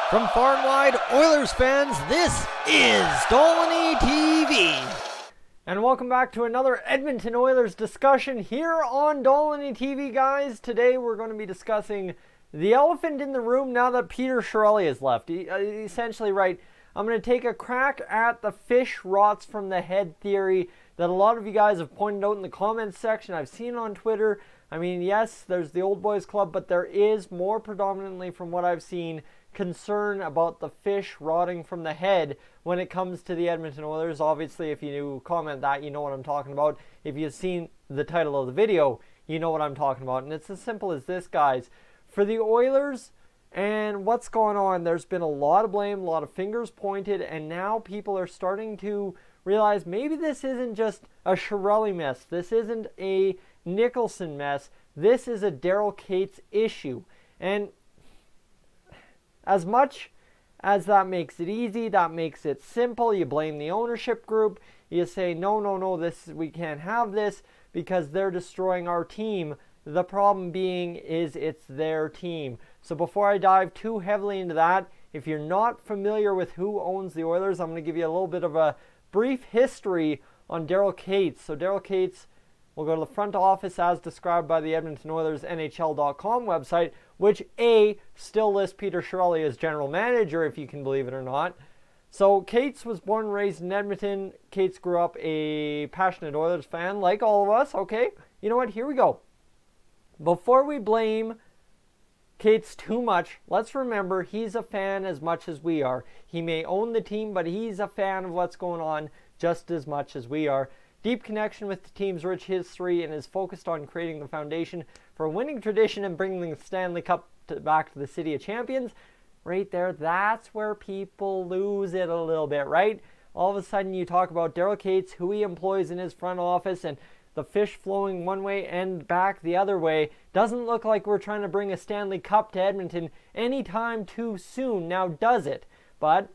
From far and wide, Oilers fans, this is Dolynny TV. And welcome back to another Edmonton Oilers discussion here on Dolynny TV, guys. Today we're going to be discussing the elephant in the room now that Peter Chiarelli has left. Essentially, right, I'm going to take a crack at the fish rots from the head theory that a lot of you guys have pointed out in the comments section. I've seen on Twitter. I mean, yes, there's the Old Boys Club, but there is more predominantly from what I've seen concern about the fish rotting from the head when it comes to the Edmonton Oilers. Obviously, if you comment that, you know what I'm talking about. If you've seen the title of the video, you know what I'm talking about. And it's as simple as this, guys. For the Oilers and what's going on, there's been a lot of blame, a lot of fingers pointed, and now people are starting to realize maybe this isn't just a Chiarelli mess. This isn't a Nicholson mess. This is a Daryl Katz issue. And as much as that makes it easy, that makes it simple, you blame the ownership group, you say, no, we can't have this because they're destroying our team. The problem being is it's their team. So before I dive too heavily into that, if you're not familiar with who owns the Oilers, I'm going to give you a little bit of a brief history on Daryl Katz. So Daryl Katz will go to the front office as described by the Edmonton Oilers NHL.com website, which still lists Peter Chiarelli as general manager, if you can believe it or not. So Katz was born and raised in Edmonton. Katz grew up a passionate Oilers fan, like all of us. Okay, you know what? Here we go. Before we blame Katz too much, let's remember he's a fan as much as we are. He may own the team, but he's a fan of what's going on just as much as we are. Deep connection with the team's rich history and is focused on creating the foundation for a winning tradition and bringing the Stanley Cup back to the City of Champions. Right there, that's where people lose it a little bit, right? All of a sudden you talk about Daryl Katz, who he employs in his front office, and the fish flowing one way and back the other way. Doesn't look like we're trying to bring a Stanley Cup to Edmonton anytime too soon, now does it? But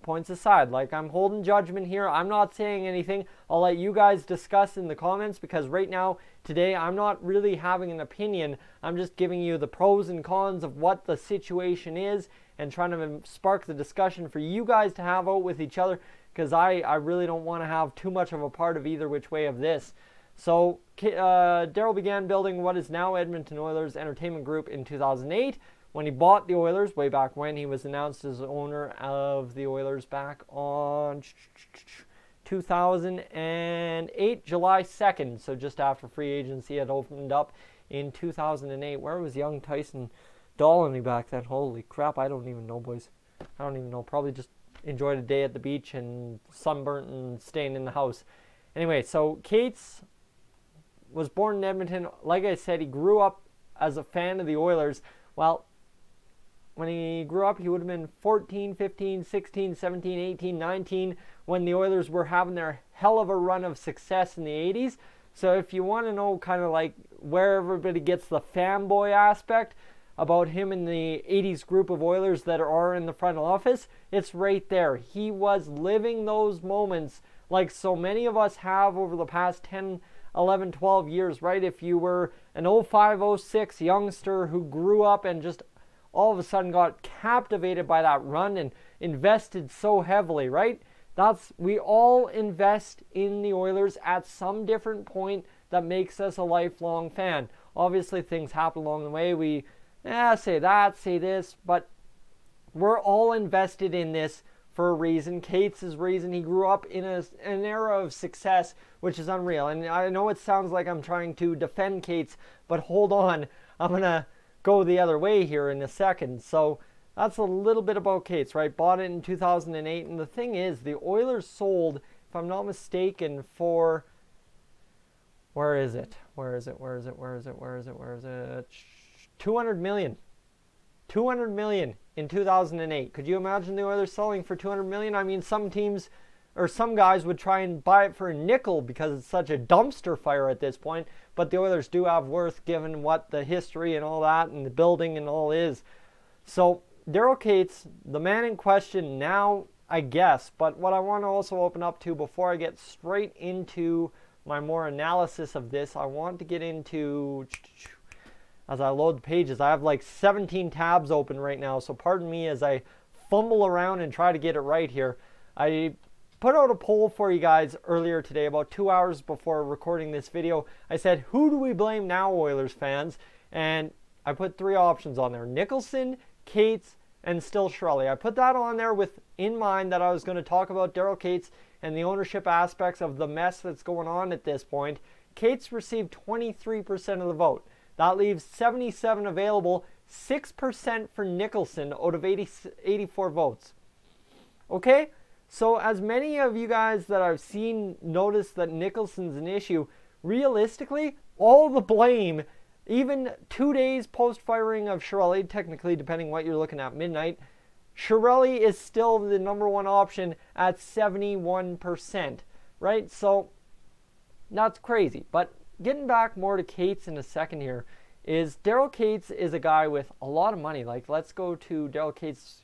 points aside, like, I'm holding judgment here. I'm not saying anything. I'll let you guys discuss in the comments, because right now, today, I'm not really having an opinion. I'm just giving you the pros and cons of what the situation is and trying to spark the discussion for you guys to have out with each other, because I really don't want to have too much of a part of either which way of this. So Daryl began building what is now Edmonton Oilers Entertainment Group in 2008. When he bought the Oilers, way back when, he was announced as owner of the Oilers back on 2008, July 2nd. So just after free agency had opened up in 2008. Where was young Tyson Dolynny back then? Holy crap, I don't even know, boys. I don't even know. Probably just enjoyed a day at the beach and sunburnt and staying in the house. Anyway, so Katz was born in Edmonton. Like I said, he grew up as a fan of the Oilers. Well, when he grew up, he would have been 14, 15, 16, 17, 18, 19 when the Oilers were having their hell of a run of success in the 80s. So if you want to know kind of like where everybody gets the fanboy aspect about him in the 80s group of Oilers that are in the front office, it's right there. He was living those moments like so many of us have over the past 10, 11, 12 years, right? If you were an 05, 06 youngster who grew up and just all of a sudden got captivated by that run and invested so heavily, right? We all invest in the Oilers at some different point that makes us a lifelong fan. Obviously, things happen along the way. We say that, say this, but we're all invested in this for a reason. Katz's reason. He grew up in an era of success, which is unreal. And I know it sounds like I'm trying to defend Katz, but hold on. I'm going to go the other way here in a second. So that's a little bit about Katz, right? Bought it in 2008, and the thing is, the Oilers sold, if I'm not mistaken, for, where is it? 200 million. 200 million in 2008. Could you imagine the Oilers selling for 200 million? I mean, some teams or some guys would try and buy it for a nickel because it's such a dumpster fire at this point, but the Oilers do have worth given what the history and all that and the building and all is. So Daryl Katz, the man in question now, I guess, but what I want to also open up to before I get straight into my more analysis of this, I want to get into, as I load the pages, I have like 17 tabs open right now, so pardon me as I fumble around and try to get it right here. I put out a poll for you guys earlier today, about 2 hours before recording this video. I said, who do we blame now, Oilers fans? And I put 3 options on there: Nicholson, Katz, and still Chiarelli. I put that on there with in mind that I was going to talk about Daryl Katz and the ownership aspects of the mess that's going on at this point. Katz received 23% of the vote. That leaves 77 available, 6% for Nicholson out of 84 votes. Okay, so as many of you guys that I've seen notice that Nicholson's an issue, realistically, all the blame, even 2 days post-firing of Chiarelli, technically depending what you're looking at, midnight, Chiarelli is still the #1 option at 71%, right? So that's crazy. But getting back more to Katz in a second here, is Daryl Katz is a guy with a lot of money. Like, let's go to Daryl Katz's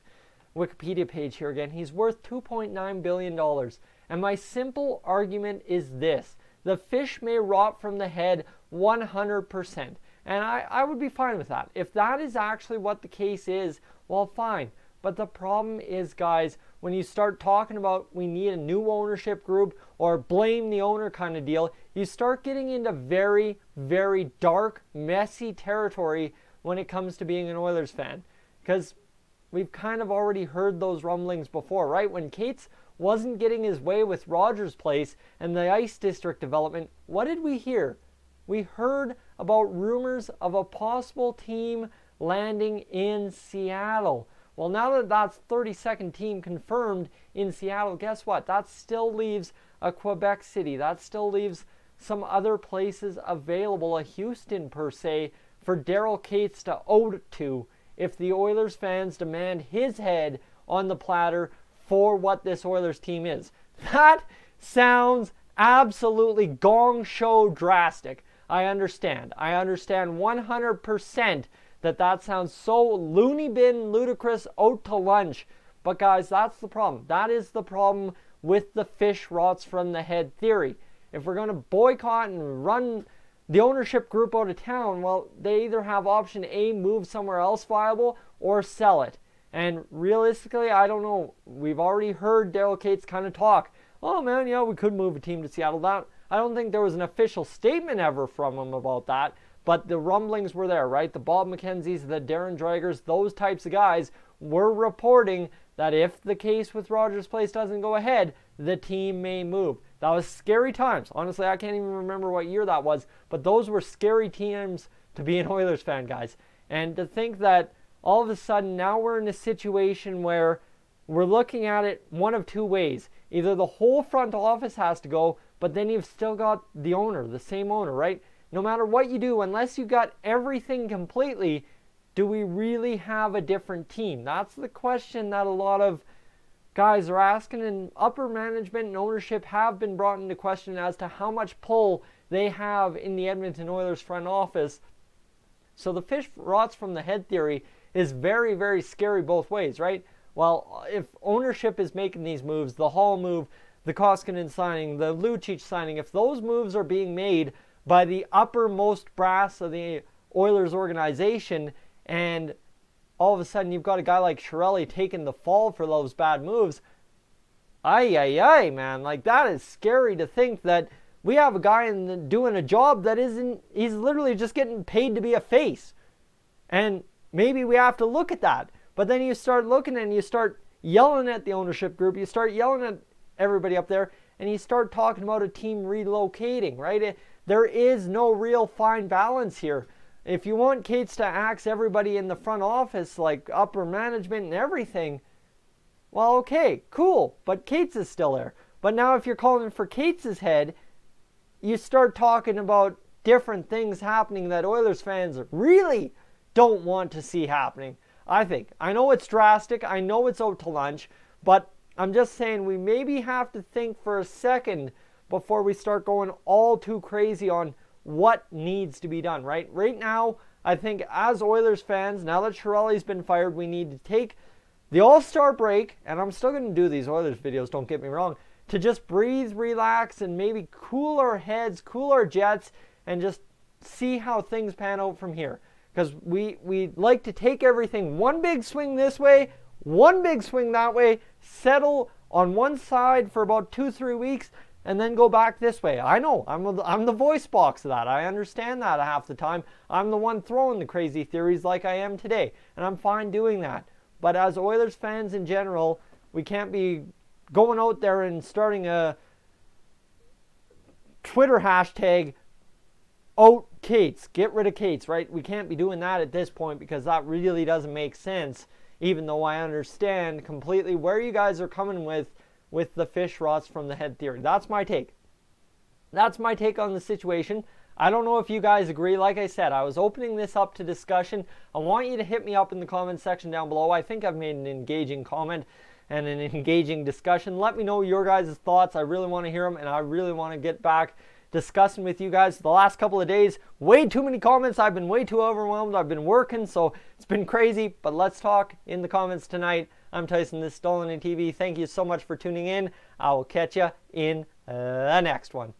Wikipedia page here again. He's worth $2.9 billion. And my simple argument is this: the fish may rot from the head 100%. And I would be fine with that. If that is actually what the case is, well, fine. But the problem is, guys, when you start talking about we need a new ownership group or blame the owner kind of deal, you start getting into very, very dark, messy territory when it comes to being an Oilers fan. Because we've kind of already heard those rumblings before, right? When Katz wasn't getting his way with Rogers Place and the Ice District development, what did we hear? We heard about rumors of a possible team landing in Seattle. Well, now that that's 32nd team confirmed in Seattle, guess what? That still leaves a Quebec City. That still leaves some other places available, a Houston per se, for Daryl Katz to owe to if the Oilers fans demand his head on the platter for what this Oilers team is. That sounds absolutely gong show drastic. I understand. I understand 100% that sounds so loony bin, ludicrous, out to lunch. But guys, that's the problem. That is the problem with the fish rots from the head theory. If we're going to boycott and run the ownership group out of town, well, they either have option A, move somewhere else viable, or sell it. And realistically, I don't know. We've already heard Daryl Katz kind of talk. Oh man, yeah, we could move a team to Seattle. That, I don't think there was an official statement ever from him about that. But the rumblings were there, right? The Bob McKenzie's, the Darren Dragers, those types of guys were reporting that if the case with Rogers Place doesn't go ahead, the team may move. That was scary times. Honestly, I can't even remember what year that was, but those were scary times to be an Oilers fan, guys. And to think that all of a sudden now we're in a situation where we're looking at it one of two ways. Either the whole front office has to go, but then you've still got the owner, the same owner, right? No matter what you do, unless you got everything completely, do we really have a different team? That's the question that a lot of guys are asking, and upper management and ownership have been brought into question as to how much pull they have in the Edmonton Oilers front office. So the fish rots from the head theory is very, very scary both ways, right? Well, if ownership is making these moves, the Hall move, the Koskinen signing, the Lucic signing, if those moves are being made by the uppermost brass of the Oilers organization, and all of a sudden you've got a guy like Chiarelli taking the fall for those bad moves, man, like that is scary to think that we have a guy doing a job that isn't, he's literally just getting paid to be a face. And maybe we have to look at that. But then you start looking and you start yelling at the ownership group, you start yelling at everybody up there, and you start talking about a team relocating, right? There is no real fine balance here. If you want Katz to axe everybody in the front office, like upper management and everything, well, okay, cool, but Katz is still there. But now if you're calling for Katz's head, you start talking about different things happening that Oilers fans really don't want to see happening, I think. I know it's drastic, I know it's out to lunch, but I'm just saying we maybe have to think for a second before we start going all too crazy on what needs to be done, right? Right now, I think as Oilers fans, now that Chiarelli's been fired, we need to take the All-Star break, and I'm still going to do these Oilers videos, don't get me wrong, to just breathe, relax, and maybe cool our heads, cool our jets, and just see how things pan out from here. Because we like to take everything one big swing this way one big swing that way, settle on one side for about 2-3 weeks, and then go back this way. I know, I'm the voice box of that. I understand that half the time. I'm the one throwing the crazy theories like I am today, and I'm fine doing that. But as Oilers fans in general, we can't be going out there and starting a Twitter hashtag, out Cates, get rid of Cates, right? We can't be doing that at this point because that really doesn't make sense, even though I understand completely where you guys are coming with the fish rots from the head theory. That's my take. That's my take on the situation. I don't know if you guys agree. Like I said, I was opening this up to discussion. I want you to hit me up in the comment section down below. I think I've made an engaging comment and an engaging discussion. Let me know your guys' thoughts. I really want to hear them, and I really want to get back discussing with you guys. The last couple of days, way too many comments. I've been way too overwhelmed. I've been working, so it's been crazy. But let's talk in the comments tonight. I'm Tyson, this is Dolynny TV. Thank you so much for tuning in. I will catch you in the next one.